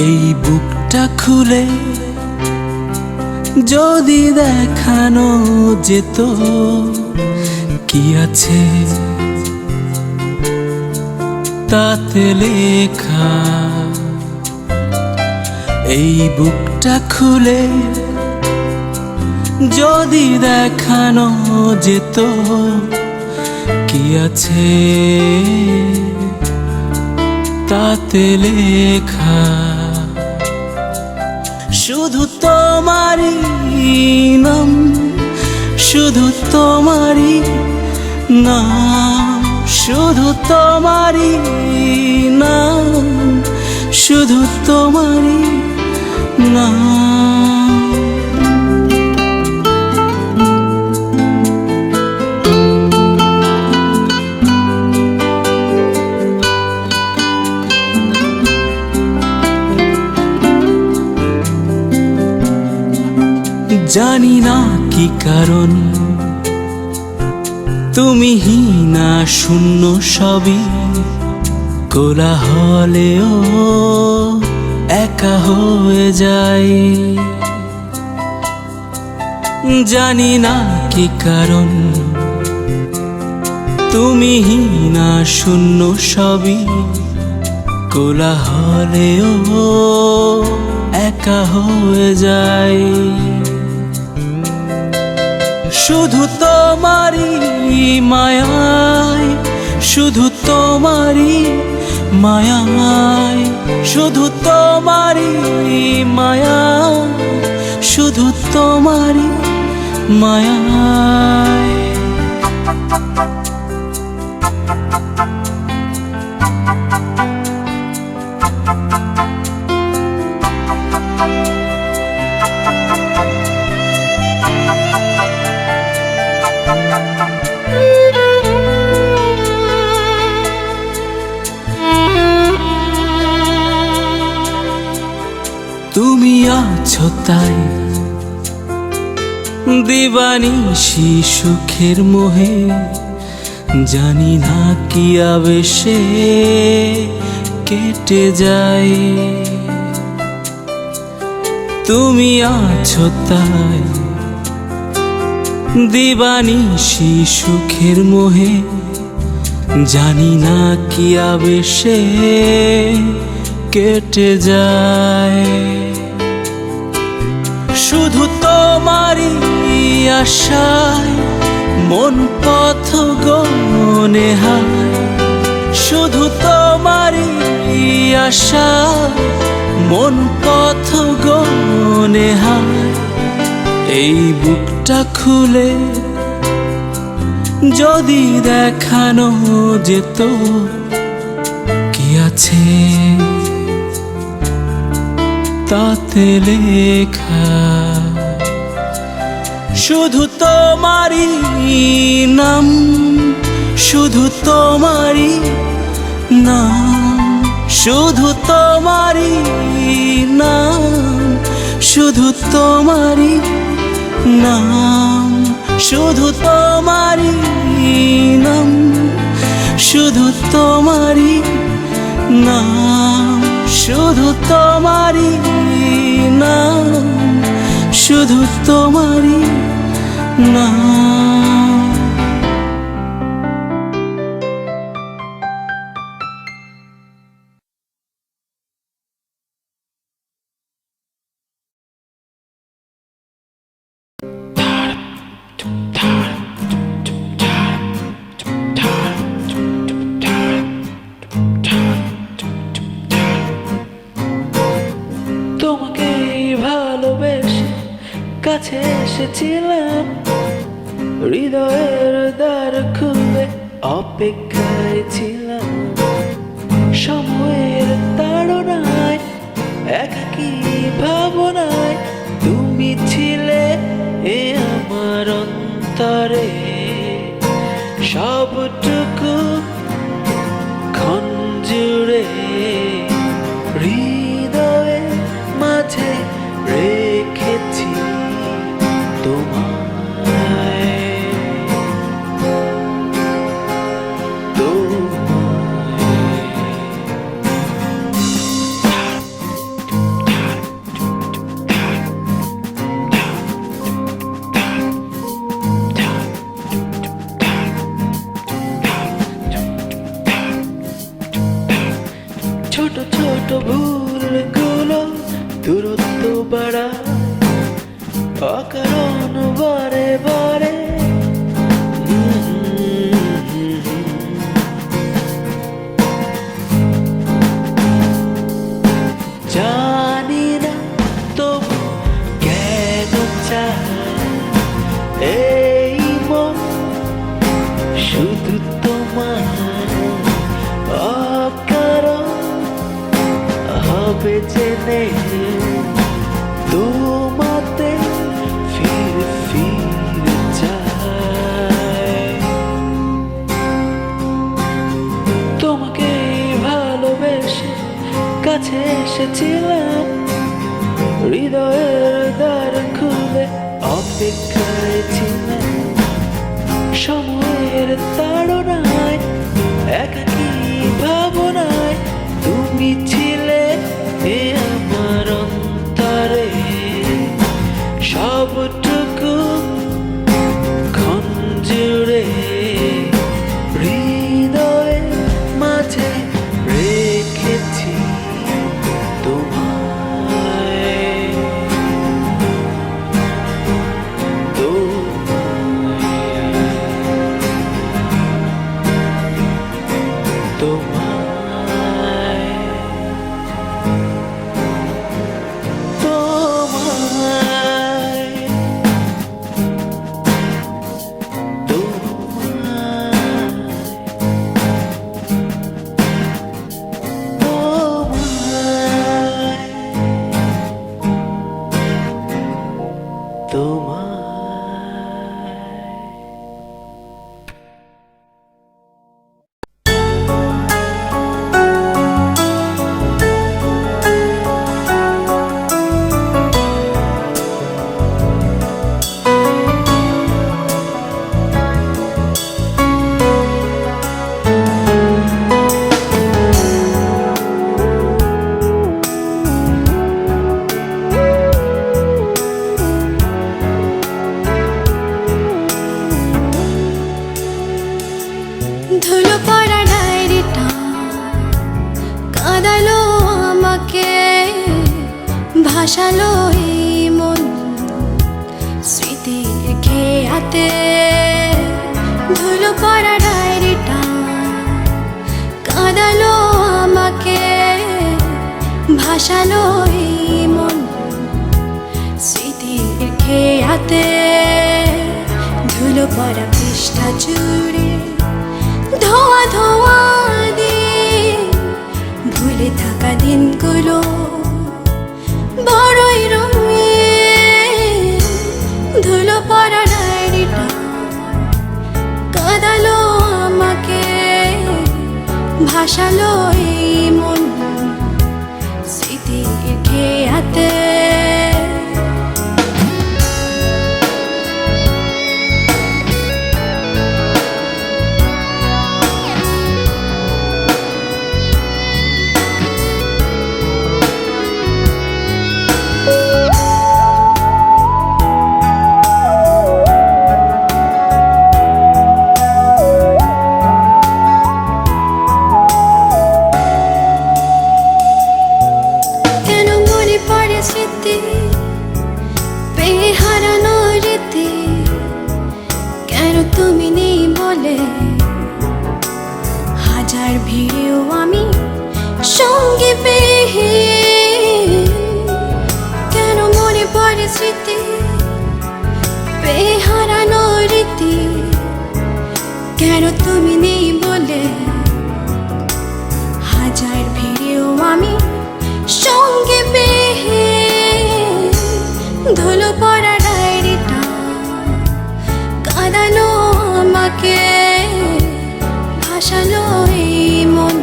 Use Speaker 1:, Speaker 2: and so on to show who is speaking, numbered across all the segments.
Speaker 1: এই বুকটা খুলে যদি দেখানো যেত কি আছে তাতে লেখা। এই বুকটা খুলে যদি দেখানো যেত কি আছে তাতে লেখা। শুধু তোমারই নাম, শুধু তোমারই নাম, শুধু তোমারই নাম, শুধু তোমারই নাম। জানি না কি কারণ তুমি হীনা শূন্য সবই কোলাহলেও একা হয়ে যায়। জানি না কি কারণ তুমি হীনা শূন্য সবই কোলাহলেও একা হয়ে যায়। শুধু তোমারই মায়ায়, শুধু তোমারই মায়ায়, শুধু তোমারই মায়ায়, শুধু তোমারই মায়ায়। তুমি আছো তাই দিবানিশি সুখের মোহে, জানি না কি আবেশে কেটে যায়। তুমি আছো তাই দিবানিশি সুখের মোহে, জানি না কি আবেশে কেটে যায়। শুধু তোমারই আশায় মন পথ গমনে হায়, শুধু তোমারই আশায় মন পথ গমনে হায়। এই বুকটা খুলে যদি দেখানো যেত কি আছে তাতে লেখা। শুধু তোমারই নাম, শুধু তোমারই নাম, শুধু তোমারই নাম, শুধু তোমারই নাম, শুধু তোমারই নাম, শুধু তোমারই নাম, শুধু তোমারই নাম, শুধু তোমারই নাম।
Speaker 2: তোমাকে ভালোবেসে কাছে এসেছিলাম, হৃদয়ের দ্বার খুলে অপেক্ষায় ছিলাম। সময়ের তাড়নায় একাকী ভাবনায় তুমি ছিলে এ আমার অন্তরে। সবটুকু ক্ষণ জুড়ে হৃদয়ের মাঝে রেখেছি তোমায়, তোমায়। দূরত্ব বাড়ায় অকারণ বারে বারে। জানি না তবু কেন চায় এই মন শুধু তোমার অকারণ হবে জেনে তোমাতে ফিরে ফিরে যায়। তোমাকে ভালোবেসে কাছে এসেছিলাম, হৃদয়ের দ্বার খুলে অপেক্ষায় ছিলাম। সময়ের তাড়নায় একাকী ভাবনায় তুমি ছিলে এ আমার অন্তরে। সবটুকু ক্ষণ জুড়ে হৃদয়ের মাঝে রেখেছি তোমায়।
Speaker 3: ধুলো পড়া ডায়েরিটা কাঁদালো আমাকে, ভাসালো এই মন স্মৃতির খেয়াতে। ধুলো পড়া ডায়েরিটা কাঁদালো আমাকে, ভাসালো এই মন স্মৃতির খেয়াতে। ধুলো পড়া পৃষ্ঠা জুড়ে ধোয়া ধোয়া দিন, ভুলে থাকা দিনগুলো বড়ই রঙিন। ধুলো পড়া ডায়েরিটা কাঁদালো আমাকে, ভাসালো এই মন স্মৃতির খেয়াতে। স্মৃতি পেয়ে হারানো রীতি, কেন তুমি নেই বলে হাজার ভিড়েও আমি সঙ্গে পেয়ে। কেন মনে পড়ে স্মৃতি পেয়ে হারানো রীতি, কেন তুমি নেই বলে হাজার ভিড়েও আমি সঙ্গে পেয়ে। ধুলো পড়া ডায়েরিটা কাঁদালো আমাকে, ভাসালো এই মন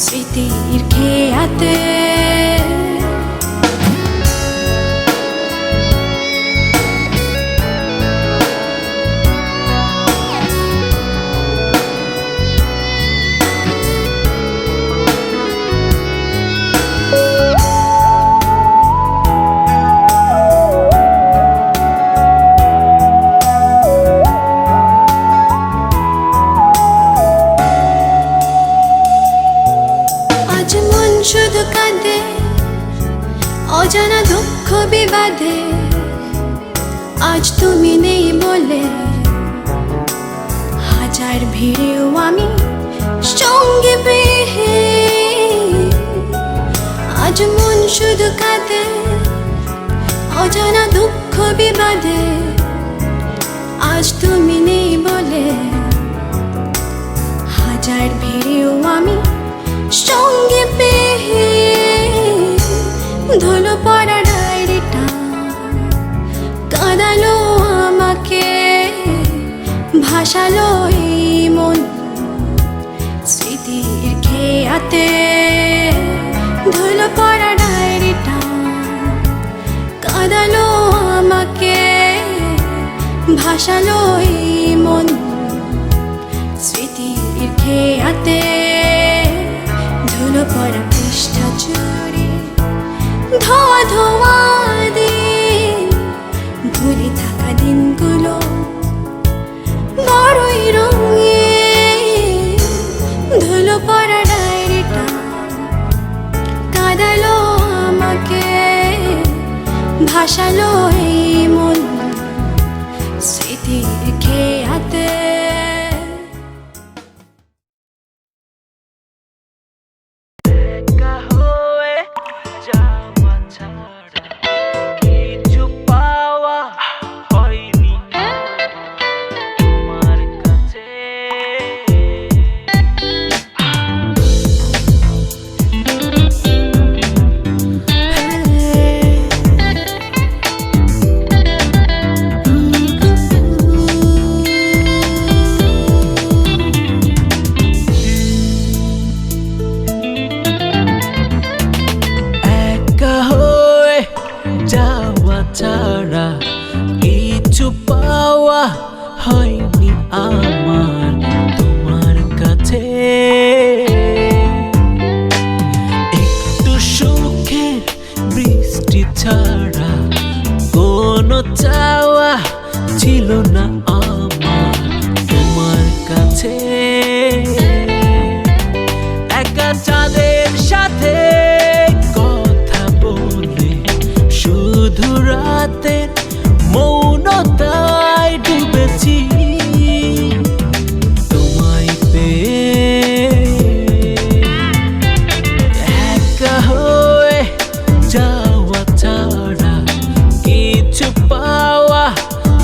Speaker 3: স্মৃতির খেয়াতে। অজানা দুঃখ বিবাদে আজ তুমি নেই বলে হাজার ভিড়েও আমি সঙ্গে পেয়ে আজ মন শুধু কাঁদে অজানা দুঃখ বিবাদে আজ তুমি নেই বলে হাজার ভিড়েও আমি সঙ্গে পেয়ে ধুলো পড়া ডায়েরিটা কাঁদালো আমাকে ভাসালো এই মন স্মৃতির খেয়াতে ধুলো পড়া ডায়েরিটা কাঁদালো আমাকে ভাসালো এই মন স্মৃতির খেয়াতে ধুলো পড়া পৃষ্ঠা জুড়ে ধোয়া ধোয়া দিন ভুলে থাকা দিনগুলো বড়ই রঙিন ধুলো পড়া ডায়েরিটা কাঁদালো আমাকে ভাসালো এই মন স্মৃতির খেয়াতে
Speaker 2: একা হয়ে যাওয়া ছাড়া কিছু পাওয়া হয়নি তোমার কাছে। একা হয়ে যাওয়া ছাড়া কিছু পাওয়া হয়নি আমার তোমার কাছে। একটু সুখের বৃষ্টি ছাড়া কোনো চাওয়া ছিল না আমার তোমার কাছে। একা চাঁদের সাথে কথা বলে শুধু রাতের মৌনতায় ডুবেছি তোমায় পেয়ে। একা হয়ে যাওয়া ছাড়া কিছু পাওয়া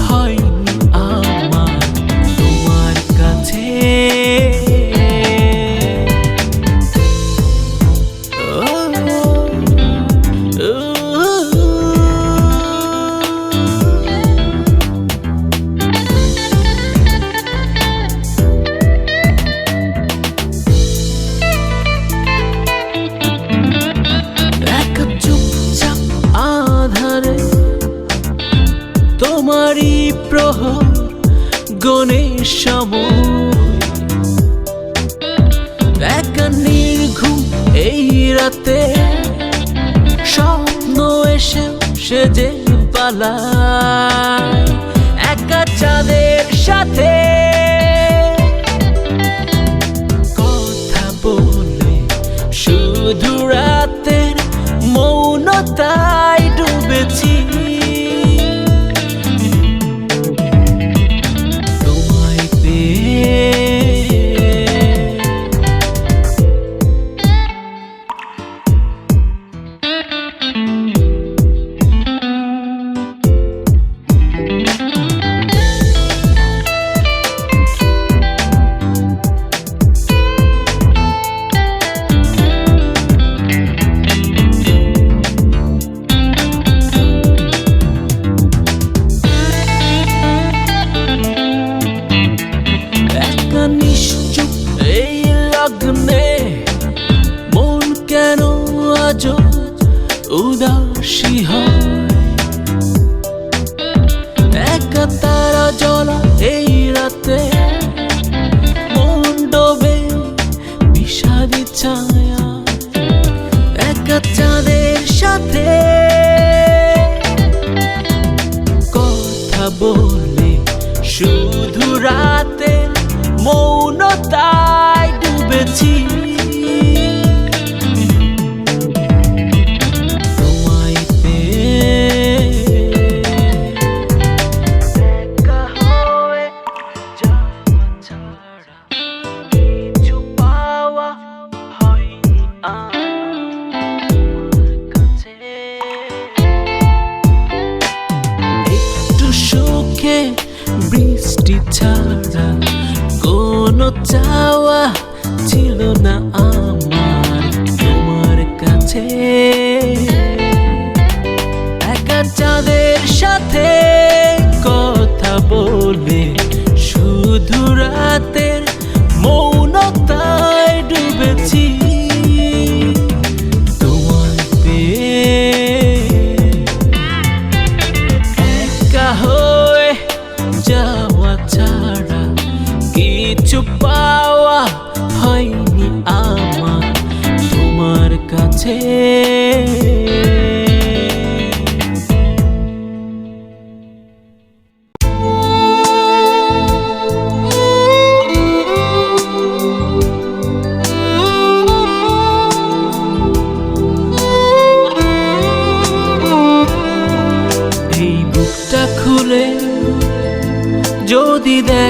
Speaker 2: হয়নি আমার তোমার কাছে। একা চুপচাপ আধারে তোমারই প্রহর গণের সময়। একা নির্ঘুম এই রাতে স্বপ্ন এসে সেজে পালায়। একা চাঁদের সাথে কথা বলে শুধু রাতের মৌনতায় ডুবেছি তোমায় পেয়ে। একা নিশ্চুপ এই লগ্নে মন কেন আজও উদাসী হয়। একা তারা জ্বলা এই রাতে মন ডোবে বিষাদী ছায়া। একা চাঁদের সাথে কথা বলে শুধু রাতের মৌনতায় ডুবেছি তোমায়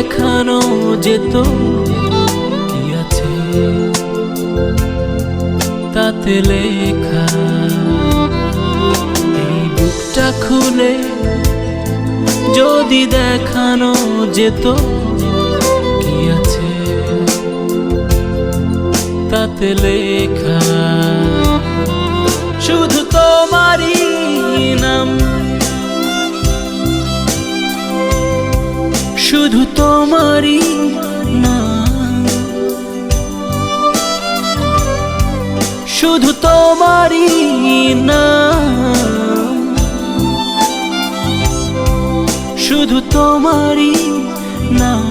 Speaker 2: দেখানো যেত কি আছে তাতে লেখা, এই বুকটা খুলে যদি দেখানো যেত কি আছে তাতে লেখা। শুধু তোমারই নাম, শুধু তোমারই নাম, শুধু তোমারই নাম, শুধু তোমারই নাম।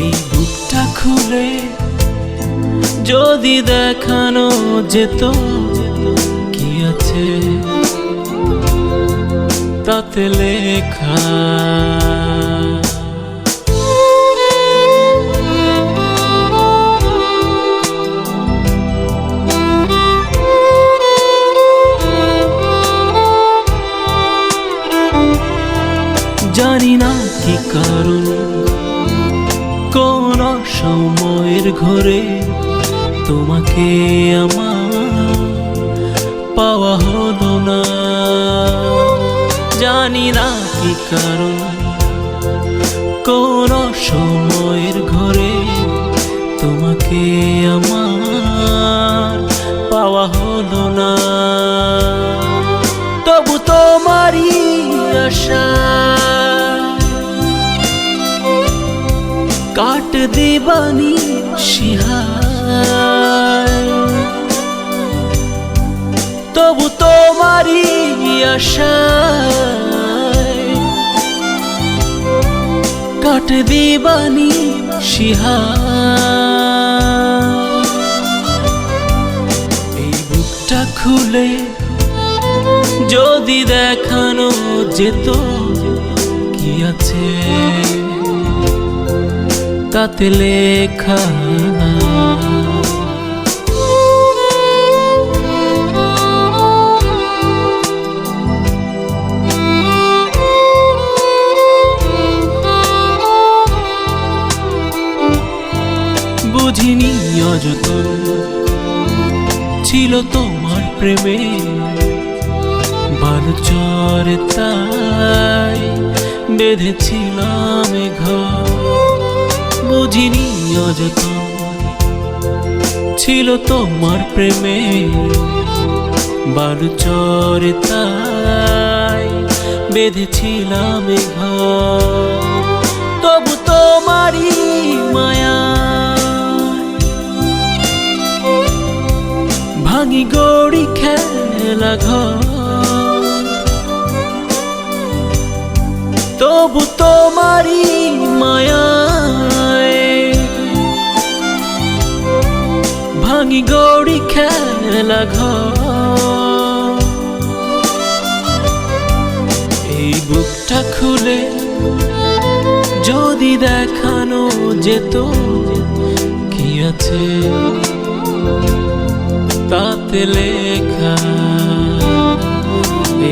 Speaker 2: এই বুকটা খুলে যদি দেখানো যেত কি আছে তাতে লেখা। জানি না কি কারণ কোন সময়ের ঘরে তোমাকে আমার পাওয়া হলো না। জানি না কি কারণ কোন সময়ের ঘরে তোমাকে আমার পাওয়া হলো না। তবু তোমারই আশা কাট দিবানি শিহায়, তবু তোমারই আশায় কাট দিবানি শিহায়। এই বুকটা খুলে যদি দেখানো যেত কি আছে তাতে লেখা। বুঝিনি অযতন ছিল তোমার প্রেমে বালুচর, তাই বেঁধেছিলাম ঘর। বুঝিনি অযতন ছিল তোমার প্রেমে বালুচর, তাই বেঁধেছিলাম ঘর। তবু তোমারই মায়া ভাঙি গড়ি খেলা ঘর। তবু তোমারই মায়ায় ভাঙি গড়ি খেলা ঘর। এই বুকটা খুলে যদি দেখানো যেত কি আছে তাতে লেখা।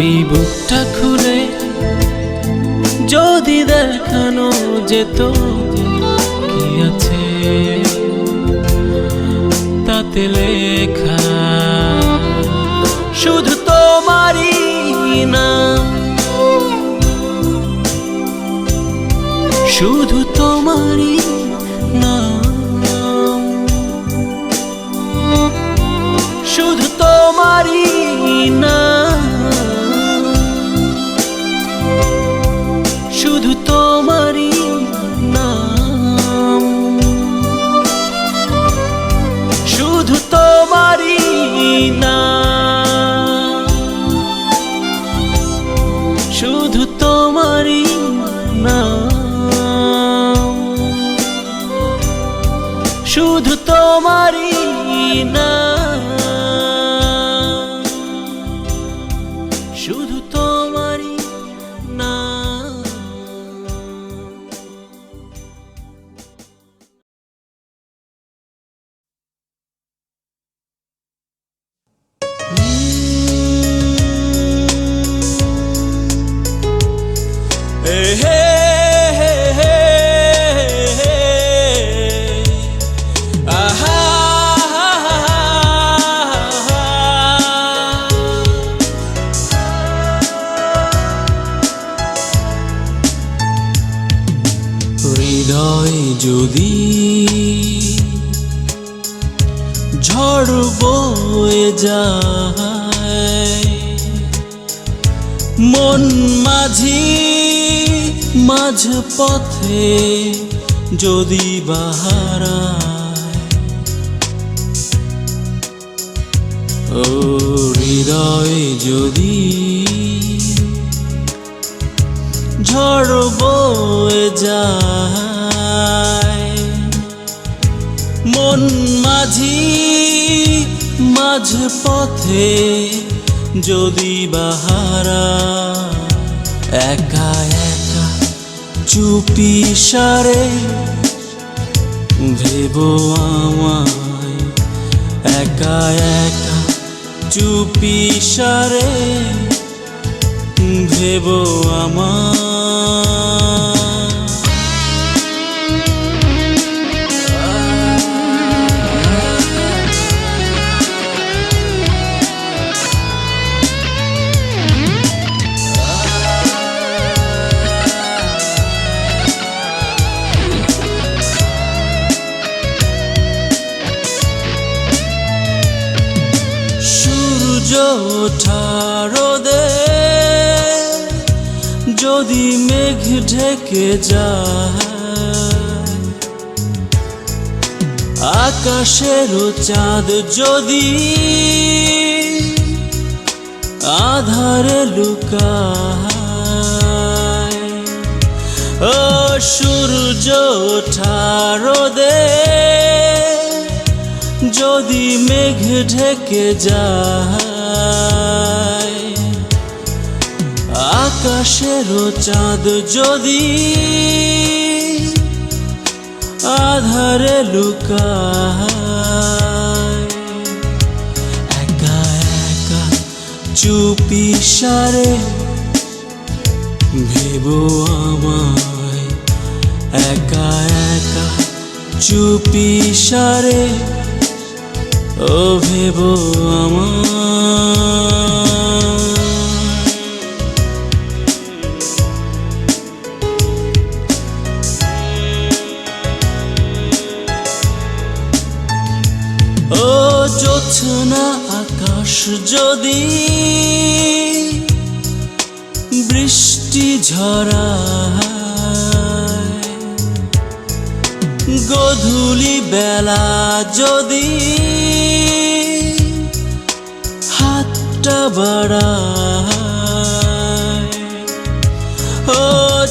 Speaker 2: এই বুকটা খুলে যদি দেখানো যেত কি আছে তাতে লেখা। শুধু তোমারই নাম, শুধু তোমারই নাম, শুধু তোমারই নাম, শুধু তোমারই নাম, শুধু তোমারই নাম, শুধু তোমারই নাম, শুধু তোমারই নাম, শুধু তোমারই নাম।
Speaker 1: ঝড় বয়ে যায় মন মাঝি মাঝ পথে যদি বাহারায় ও হৃদয় যদি ঝড় বয়ে যায় মন মাঝি মাঝ পথে যদি বাহারায় একা একা চুপি সারে ভেবো আমায় একা একা চুপি সারে ভেবো আমায় সূর্য ওঠার রোদে যদি মেঘ ঢেকে যায় আকাশেরও চাঁদ যদি আধারে লুকায় ও সূর্য ওঠার রোদে যদি মেঘ ঢেকে যায় আকাশেরও চাঁদ যদি আধারে লুকায় একা একা চুপি সারে ভেবো আমায় একা একা চুপি সারে ও ভেবো আমায় ও জ্যোৎস্না আকাশ যদি বৃষ্টি ঝরায় গধূলি বেলা যদি হাতটা বাড়ায় ও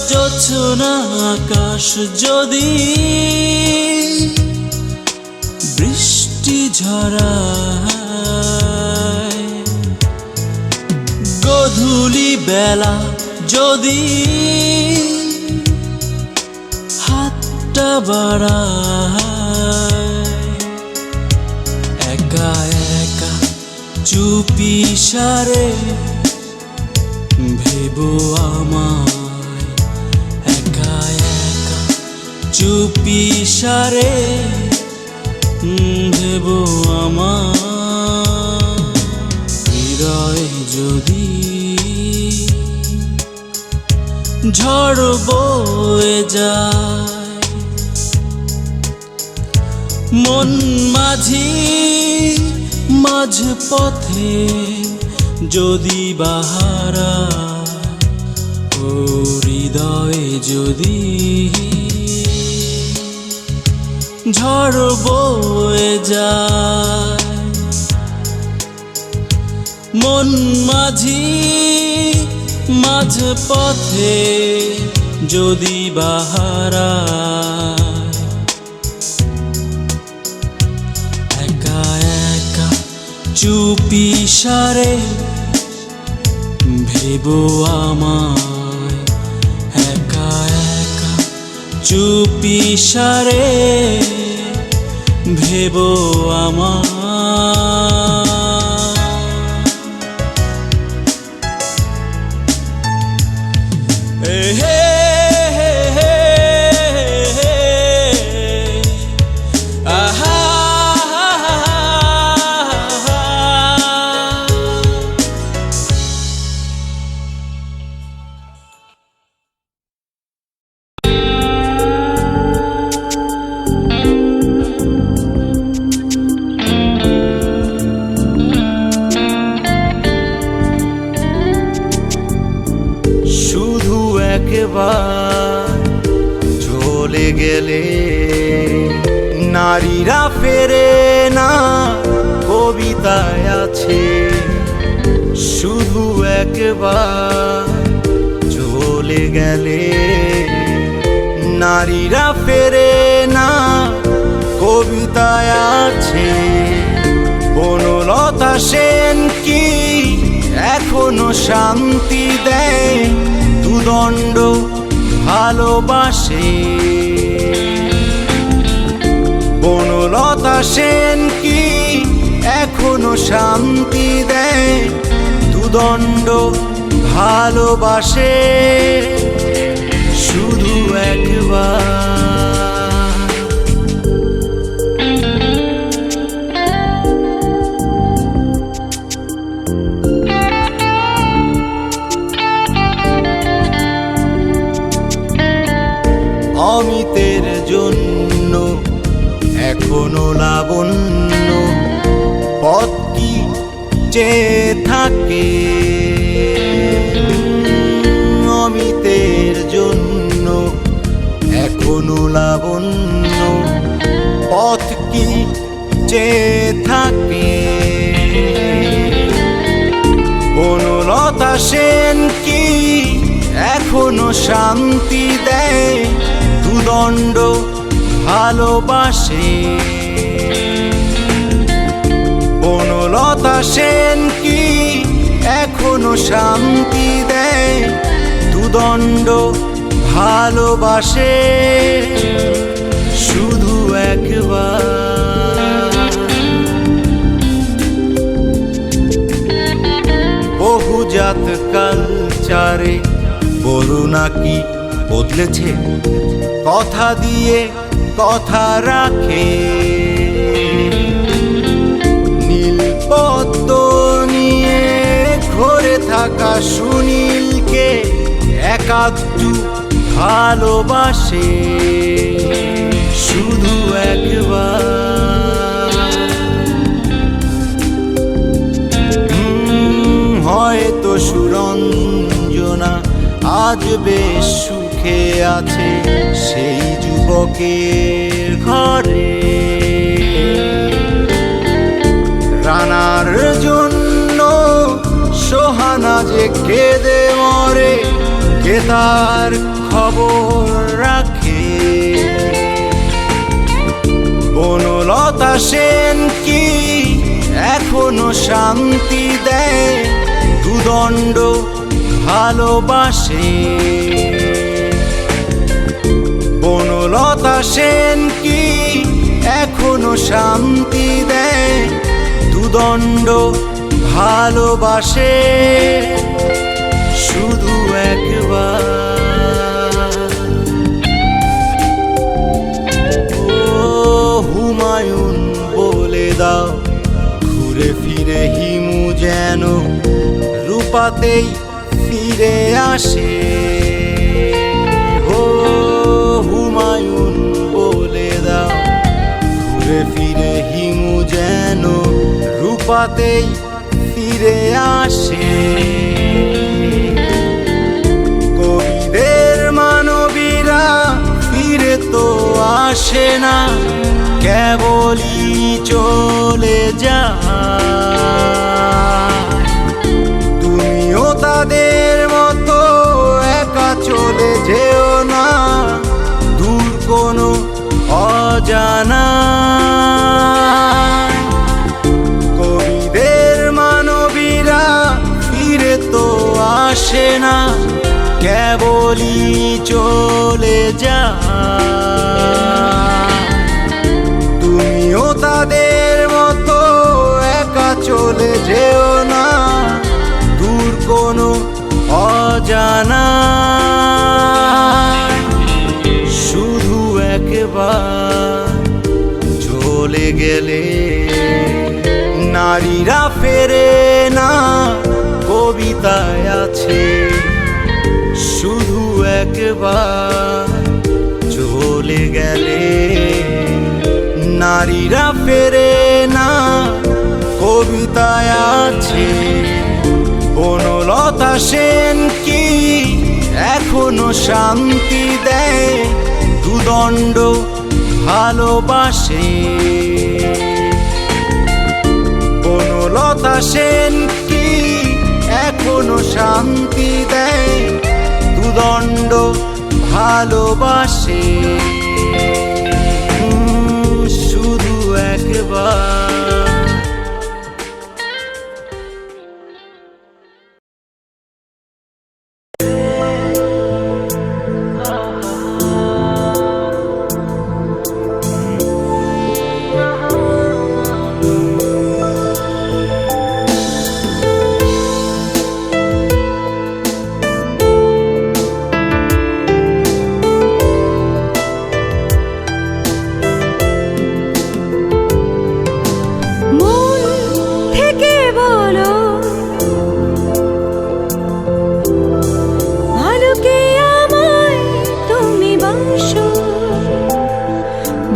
Speaker 1: জ্যোৎস্না আকাশ যদি বৃষ্টি ঝরায় গধূলি বেলা যদি হাতটা বাড়ায় একা একা চুপি সারে ভেবো আমায় একা একা চুপি সারে ভেবো আমার হৃদয় যদি ঝড় বয়ে যায় মন মাঝি মাঝ পথে যদি বাহারায় ও হৃদয় যদি ঝড় বয়ে যায় মন মাঝি মাঝ পথে যদি বাহারায় একা একা চুপি সারে ভেবো আমায় একা একা চুপি সারে ভেবো আমায় হে হে হে হে আহা
Speaker 4: একবার চলে গেলে নারীরা ফেরে না কবিতায় আছে। বনলতা সেন কি এখনো শান্তি দেয় দুদণ্ড ভালোবাসে? বনলতা সেন কি এখনো শান্তি দেয় দুদণ্ড ভালোবাসে? শুধু একবার অমিতের জন্য এখনো লাবণ্য পথ কি চেয়ে থাকে? অমিতের জন্য এখনো লাবণ্য পথ কি চেয়ে থাকে? বনলতা সেন কি এখনো শান্তি দেয় দুদণ্ড ভালোবাসে? বনলতা সেন কি এখনো শান্তি দেয় দুদণ্ড ভালোবাসে? শুধু একবার বহুজাত কালচারে বড় নাকি বদলেছে? কথা দিয়ে কথা রাখে। নীলপদ্ম নিয়ে ঘরে থাকা সুনীলকে একাত্তু ভালোবাসে? শুধু একবার হয়তো সুরঞ্জনা আজ বেশ সুখে আছে সেই যুবকের ঘরে। রানার জন্য সোহানা যে কেঁদে মরে কে তার খবর রাখে? বনলতা সেন কি এখনো শান্তি দেয় দুদণ্ড ভালোবাসে? বনলতা সেন কি এখনো শান্তি দেয় দুদণ্ড ভালোবাসে? শুধু একবার হুমায়ুন বলে দাও ঘুরে ফিরে হিমু যেন রূপাতেই ফিরে আসে? ও হুমায়ুন বলে দাও ঘুরে ফিরে হিমু যেন রূপাতেই ফিরে আসে? কবিদের মানবীরা ফিরে তো আসে না, কেবলই চলে যায়। তুমিও তাদের মতো একা চলে যেও না দূর কোনো অজানা। কবিদের মানবীরা ফিরে তো আসে না, কেবলই চলে যায়। তুমিও তাদের মতো একা চলে যেও না দূর কোনো অজানা। শুধু একবার চলে গেলে নারীরা ফেরে না কবিতায় আছে। শুধু একবার চলে গেলে নারীরা ফেরে না কবিতায় আছে। বনলতা সেন কি এখনো শান্তি দেয় দুদণ্ড ভালোবাসে? বনলতা সেন কি এখন এখনো শান্তি দেয় দুদণ্ড ভালোবাসে শুধু একবার।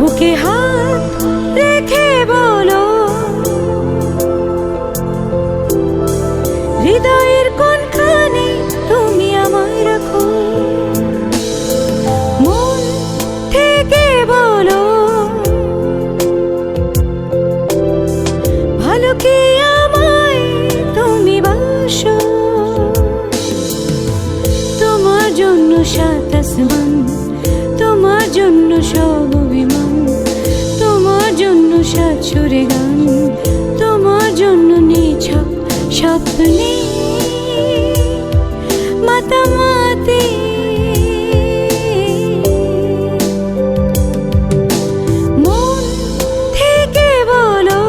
Speaker 3: বুকে হাত রেখে বলো হৃদয়ের কোনখানে তুমি আমায় রাখো, মন থেকে বলো ভালো কি আমায় তুমি বাসো। তোমার জন্য সাত আসমান, তোমার জন্য সব অভিমান, তোমার জন্য সাত সুরে গান, তোমার জন্য নিছক স্বপ্নে মাতামাতি। মন থেকে বলো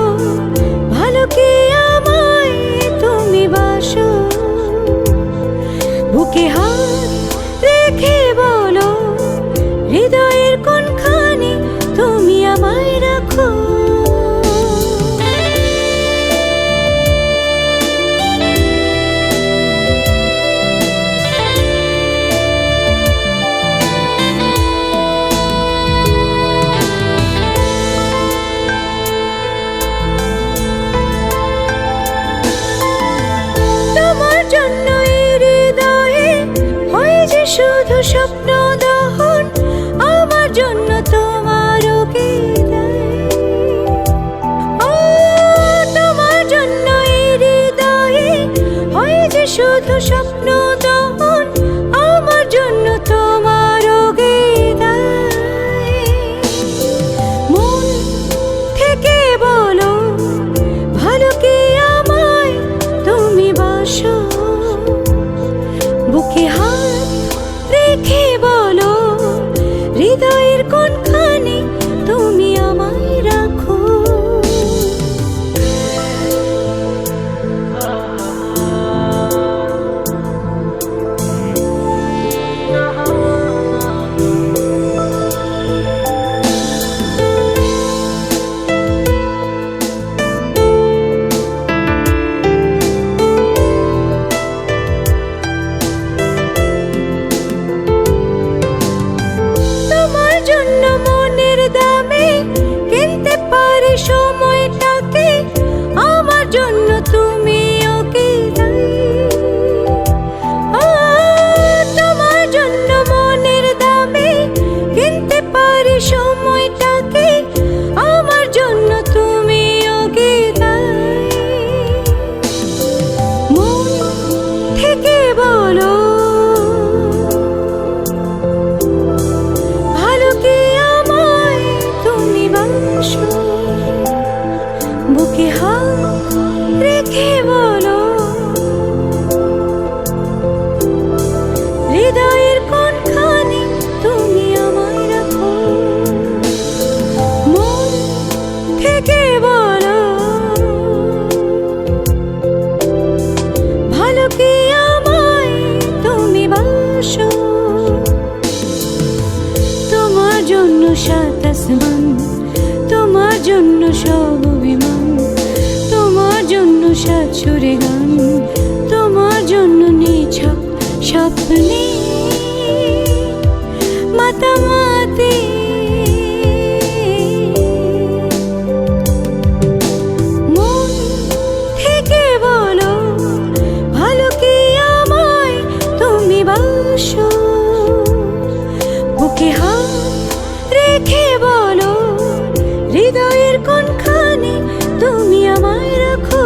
Speaker 3: ভালো কি আমায় তুমি বাসো, বুকে হাত রেখে বলো হৃদয়ের কোনখানে তুমি আমায় রাখো। তোমার জন্য এই হৃদয়ে হয় যে শুধু স্বপ্ন দহন, আমার জন্য তোমারও কি তোমার জন্য এই হৃদয়ে হয় যে শুধু স্বপ্ন দহন, আমার জন্য তোমারও মন থেকে বলো ভালো কি আমায় তুমি বাসো, বুকে হাত রেখে বলো হৃদয়ের কোনখানে তুমি আমায় রাখো। তোমার জন্য মনের দামে কিনতে পারি সময়টাকে, আমার জন্য তুমিও কি তোমার জন্য মনের দামে কিনতে পারি সময়টাকে, আমার জন্য তুমিও কি মন থেকে বলো ভালো কি আমায় তুমি বাসো, বুকে হাত রেখে বলো হৃদয়ের কোনখানে তুমি আমায় রাখো, মন থেকে বলো ভালো কি আমায় তুমি বাসো। তোমার জন্য সাত আসমান, তোমার জন্য সব অভিমান, তোমার জন্য সাত সুরে গান, তোমার জন্য নিছক স্বপ্নে মাতামাতি। মন থেকে বলো ভালো কি আমায় তুমি বাসো, বুকে হাত রেখে বলো হৃদয়ের কোনখানে তুমি আমায় রাখো।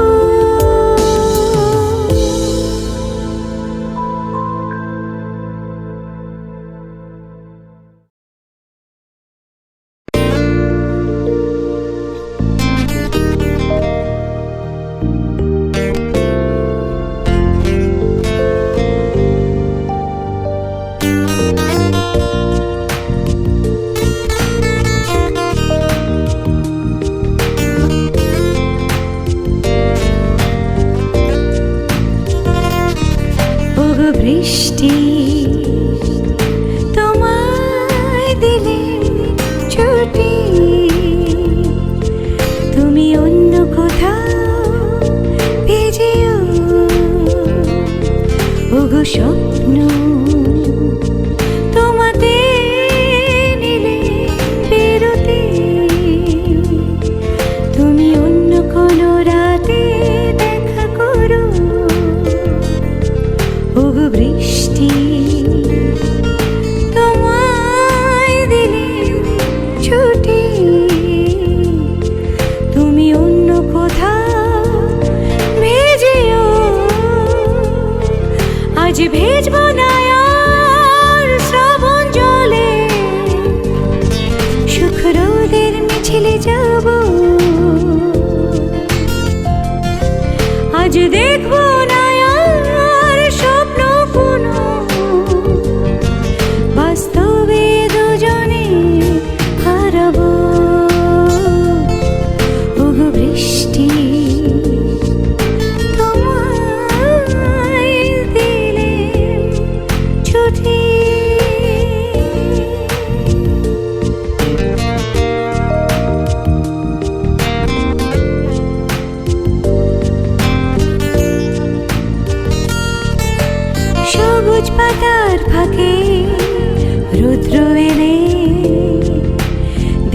Speaker 3: বৃষ্টি তোমায় দিলে ছুটি, তুমি অন্য কোথাও ভিজিও, ওগো স্বপ্ন তোমাতে নিলে বেরোতে, তুমি অন্য কোনো রাতে দেখা করো, ওগো বৃষ্টি তোমায় দিলে ছুটি, তুমি অন্য কোথাও ভেজেও, আজ ভেজবো না আর শ্রাবণ জলে, সুখ রোদের মিছিলে যাব, আজ দেখবো না আর স্বপ্ন কোনো, বাস্তবে দুজনে হারাবো, ওগো বৃষ্টি তোমায় দিলে ছুটি। সবুজ পাতার ফাঁকে রুদ্র এলে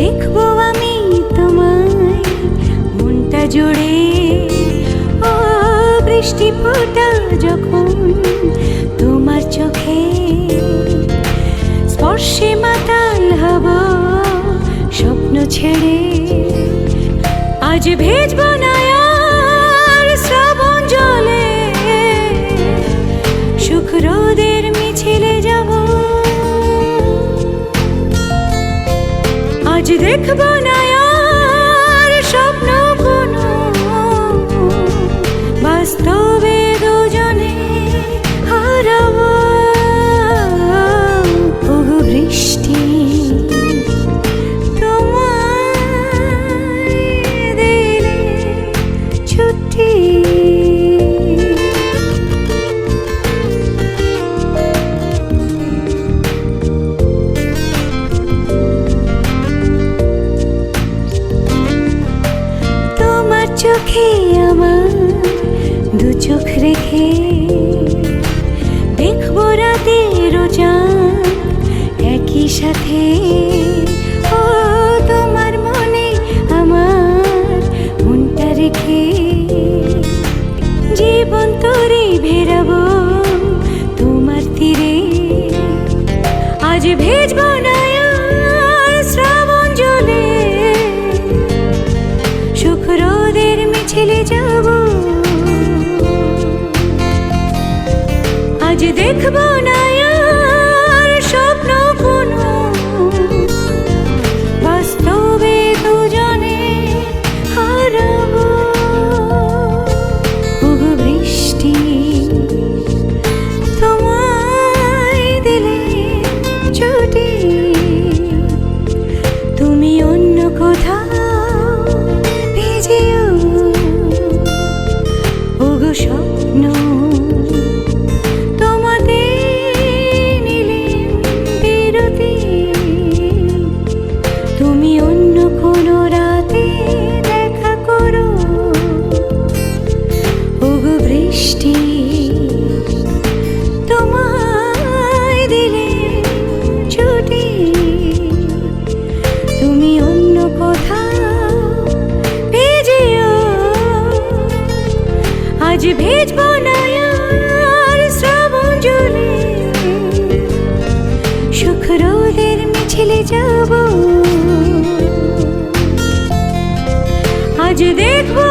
Speaker 3: দেখবো আমি তোমায় মনটা জুড়ে, ও বৃষ্টি ফোঁটা যখন তোমার চোখে, স্পর্শে মাতাল হব স্বপ্ন ছেড়ে, আজ ভেজবো না আর শ্রাবণ জলে, সুখ রোদের মিছিলে যাব, আজ দেখবো না আর স্বপ্ন কোনো, বাস্তবে দুজনে হারাবো, ওগো বৃষ্টি তোমায় দিলে ছুটি। চোখে আমার দু চোখ রেখে দেখবো রাতের চাঁদ একই সাথে, ও তোমার মনে আমার মনটা রেখে, জীবন তোরে ভেরাবো তোমার তীরে, আজ ভেজবো না আর শ্রাবণ জলে, সুখ রোদের মিছিলে যাব, আজ দেখবো না আর স্বপ্ন কোনো, বাস্তবে দুজনে হারাবো, ওগো বৃষ্টি তোমায় দিলে ছুটি, তুমি অন্য কোথাও ভিজিও, ওগো স্বপ্ন তোমাতে নিলে বেরোতে, তুমি অন্য কোনো রাতে দেখা করো, ওগো বৃষ্টি তোমায় দিলে ছুটি, তুমি অন্য কোথাও ভিজিও, আজ ভেজবো না আর শ্রাবণ জলে, সুখ রোদের মিছিলে যাব, আজ দেখবো